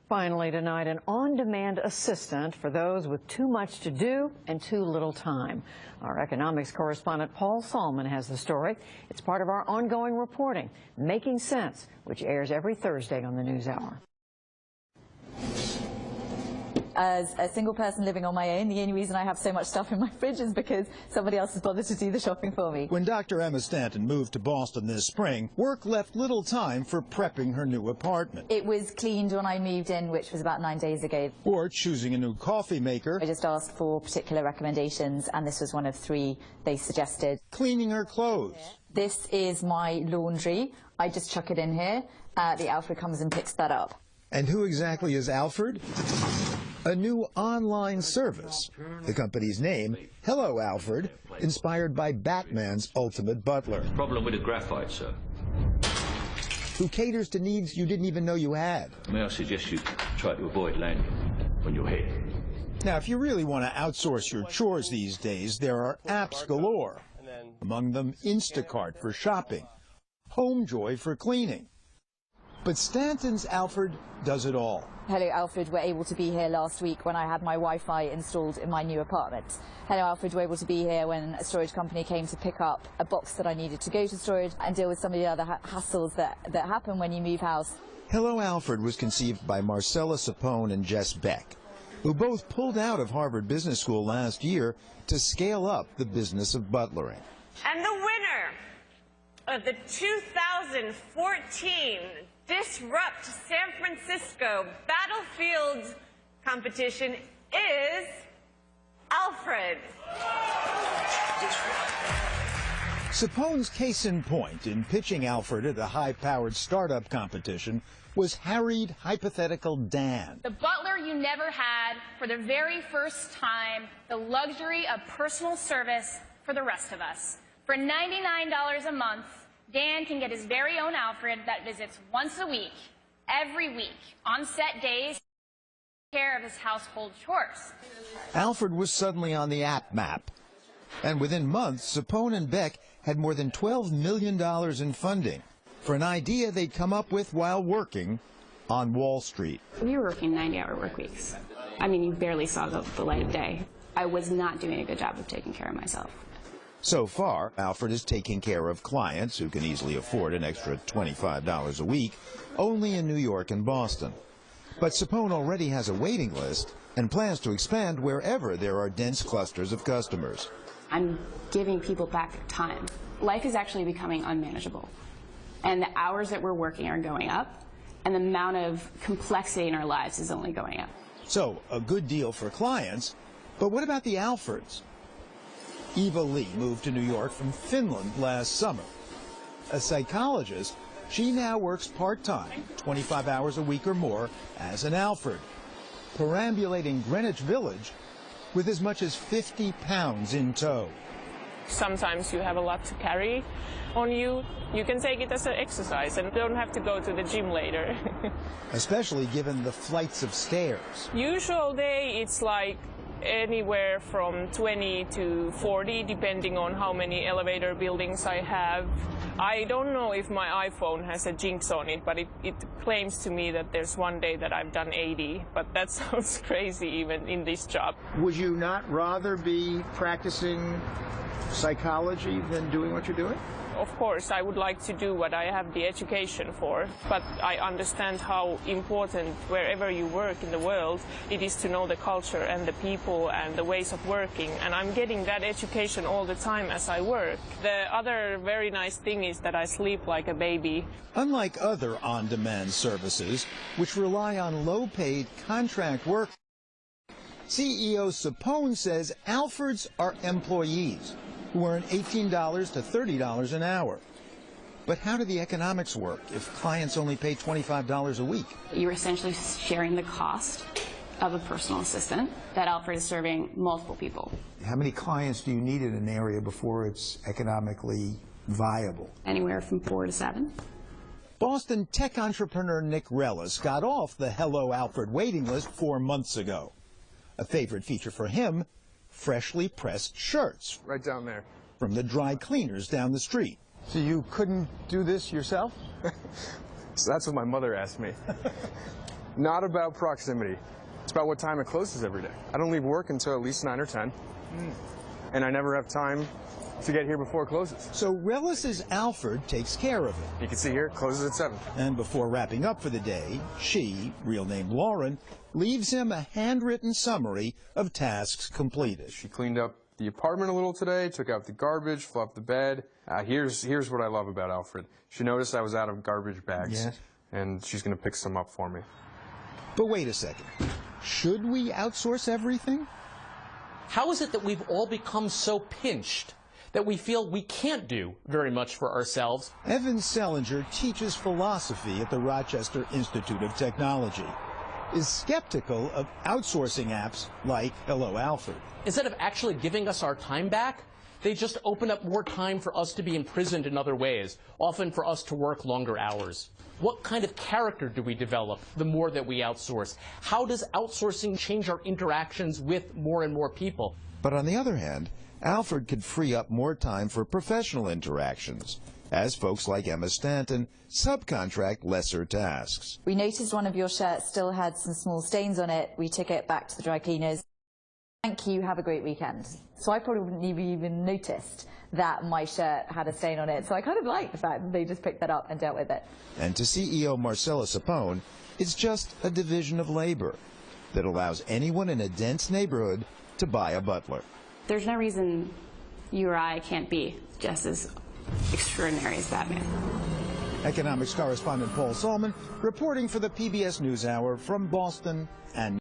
Finally tonight, an on-demand assistant for those with too much to do and too little time. Our economics correspondent Paul Salmon has the story. It's part of our ongoing reporting, Making Sense, which airs every Thursday on the NewsHour. As a single person living on my own, the only reason I have so much stuff in my fridge is because somebody else has bothered to do the shopping for me. When Dr. Emma Stanton moved to Boston this spring, work left little time for prepping her new apartment. It was cleaned when I moved in, which was about 9 days ago. Or choosing a new coffee maker. I just asked for particular recommendations, and this was one of 3 they suggested. Cleaning her clothes. This is my laundry. I just chuck it in here. The Alfred comes and picks that up. And who exactly is Alfred? A new online service. The company's name, Hello Alfred, inspired by Batman's ultimate butler. Problem with the graphite, sir. Who caters to needs you didn't even know you had. May I suggest you try to avoid landing on your head? Now, if you really want to outsource your chores these days, there are apps galore. Among them, Instacart for shopping, HomeJoy for cleaning. But Stanton's Alfred does it all. Hello Alfred were able to be here last week when I had my Wi-Fi installed in my new apartment. Hello Alfred were able to be here when a storage company came to pick up a box that I needed to go to storage and deal with some of the other hassles that happen when you move house. Hello Alfred was conceived by Marcella Sapone and Jess Beck, who both pulled out of Harvard Business School last year to scale up the business of butlering. And the winner of the 2014 Disrupt San Francisco Battlefield competition is Alfred. Sapone's case in point in pitching Alfred at a high-powered startup competition was harried, hypothetical Dan. The butler you never had for the very first time, the luxury of personal service for the rest of us. For $99 a month, Dan can get his very own Alfred that visits once a week, every week, on set days, to take care of his household chores. Alfred was suddenly on the app map. And within months, Sapone and Beck had more than $12 million in funding for an idea they'd come up with while working on Wall Street. We were working 90-hour work weeks. I mean, you barely saw the light of day. I was not doing a good job of taking care of myself. So far, Alfred is taking care of clients who can easily afford an extra $25 a week, only in New York and Boston. But Sapone already has a waiting list and plans to expand wherever there are dense clusters of customers. I'm giving people back their time. Life is actually becoming unmanageable. And the hours that we're working are going up, and the amount of complexity in our lives is only going up. So, a good deal for clients, but what about the Alfreds? Eva Lee moved to New York from Finland last summer. A psychologist, she now works part-time, 25 hours a week or more, as an Alfred, perambulating Greenwich Village with as much as 50 pounds in tow. Sometimes you have a lot to carry on you. You can take it as an exercise and don't have to go to the gym later. Especially given the flights of stairs. Usual day, it's like anywhere from 20 to 40, depending on how many elevator buildings I have. I don't know if my iPhone has a jinx on it, but it claims to me that there's one day that I've done 80, but that sounds crazy even in this job. Would you not rather be practicing psychology than doing what you're doing? Of course, I would like to do what I have the education for, but I understand how important, wherever you work in the world, it is to know the culture and the people and the ways of working, and I'm getting that education all the time as I work. The other very nice thing is that I sleep like a baby. Unlike other on-demand services, which rely on low-paid contract work, CEO Sapone says Alfreds are employees who earn $18 to $30 an hour. But how do the economics work if clients only pay $25 a week? You're essentially sharing the cost of a personal assistant that Alfred is serving multiple people. How many clients do you need in an area before it's economically viable? Anywhere from 4 to 7. Boston tech entrepreneur Nick Rellis got off the Hello Alfred waiting list 4 months ago. A favorite feature for him, freshly pressed shirts. Right down there. From the dry cleaners down the street. So you couldn't do this yourself? So that's what my mother asked me. not about proximity. It's about what time it closes every day. I don't leave work until at least 9 or 10, and I never have time to get here before it closes. So Relis's Alfred takes care of it. You can see here, it closes at 7. And before wrapping up for the day, she, real name Lauren, leaves him a handwritten summary of tasks completed. She cleaned up the apartment a little today, took out the garbage, fluffed the bed. Here's what I love about Alfred. She noticed I was out of garbage bags, yes, and she's going to pick some up for me. But wait a second. Should we outsource everything? How is it that we've all become so pinched that we feel we can't do very much for ourselves? Evan Selinger teaches philosophy at the Rochester Institute of Technology, is skeptical of outsourcing apps like Hello Alfred. Instead of actually giving us our time back, they just open up more time for us to be imprisoned in other ways, often for us to work longer hours. What kind of character do we develop the more that we outsource? How does outsourcing change our interactions with more and more people? But on the other hand, Alfred could free up more time for professional interactions, as folks like Emma Stanton subcontract lesser tasks. We noticed one of your shirts still had some small stains on it. We took it back to the dry cleaners. Thank you, have a great weekend. So I probably wouldn't have even noticed that my shirt had a stain on it. So I kind of like the fact that they just picked that up and dealt with it. And to CEO Marcella Sapone, it's just a division of labor that allows anyone in a dense neighborhood to buy a butler. There's no reason you or I can't be just as extraordinary as that man. Economics correspondent Paul Salman reporting for the PBS NewsHour from Boston and